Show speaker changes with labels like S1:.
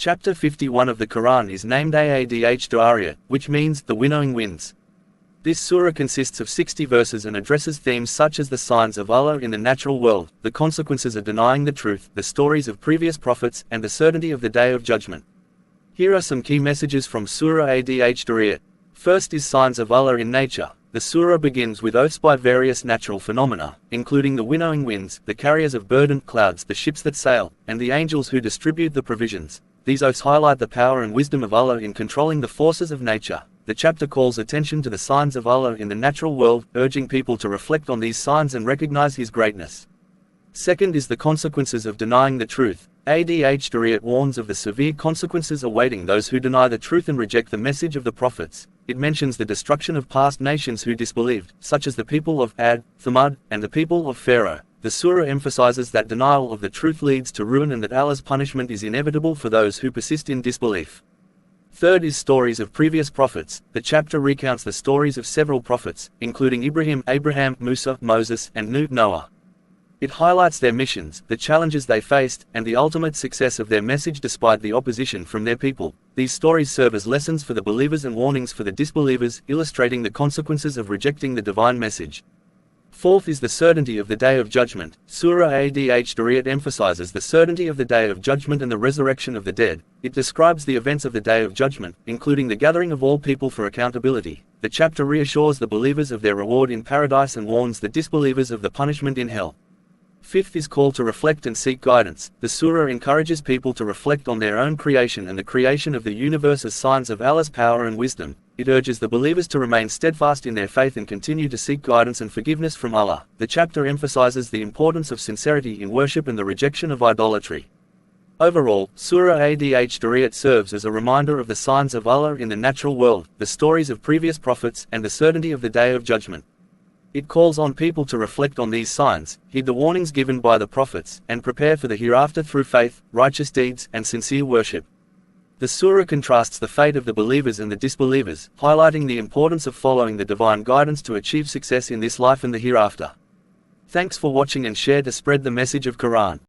S1: Chapter 51 of the Quran is named Adh-Dhariyat, which means the Winnowing Winds. This surah consists of 60 verses and addresses themes such as the signs of Allah in the natural world, the consequences of denying the truth, the stories of previous prophets, and the certainty of the Day of Judgment. Here are some key messages from Surah Adh-Dhariyat. First is signs of Allah in nature. The surah begins with oaths by various natural phenomena, including the winnowing winds, the carriers of burdened clouds, the ships that sail, and the angels who distribute the provisions. These oaths highlight the power and wisdom of Allah in controlling the forces of nature. The chapter calls attention to the signs of Allah in the natural world, urging people to reflect on these signs and recognize His greatness. Second is the consequences of denying the truth. Adh-Dhariyat warns of the severe consequences awaiting those who deny the truth and reject the message of the prophets. It mentions the destruction of past nations who disbelieved, such as the people of Ad, Thamud, and the people of Pharaoh. The surah emphasizes that denial of the truth leads to ruin and that Allah's punishment is inevitable for those who persist in disbelief. Third is stories of previous prophets. The chapter recounts the stories of several prophets, including Ibrahim, Abraham, Musa, Moses, and Noah. It highlights their missions, the challenges they faced, and the ultimate success of their message despite the opposition from their people. These stories serve as lessons for the believers and warnings for the disbelievers, illustrating the consequences of rejecting the divine message. Fourth is the certainty of the Day of Judgment. Surah Adh-Dhariyat emphasizes the certainty of the Day of Judgment and the resurrection of the dead. It describes the events of the Day of Judgment, including the gathering of all people for accountability. The chapter reassures the believers of their reward in paradise and warns the disbelievers of the punishment in hell. Fifth is call to reflect and seek guidance. The surah encourages people to reflect on their own creation and the creation of the universe as signs of Allah's power and wisdom. It urges the believers to remain steadfast in their faith and continue to seek guidance and forgiveness from Allah. The chapter emphasizes the importance of sincerity in worship and the rejection of idolatry. Overall, Surah Adh-Dhariyat serves as a reminder of the signs of Allah in the natural world, the stories of previous prophets, and the certainty of the Day of Judgment. It calls on people to reflect on these signs, heed the warnings given by the prophets, and prepare for the hereafter through faith, righteous deeds, and sincere worship. The surah contrasts the fate of the believers and the disbelievers, highlighting the importance of following the divine guidance to achieve success in this life and the hereafter. Thanks for watching and share to spread the message of Quran.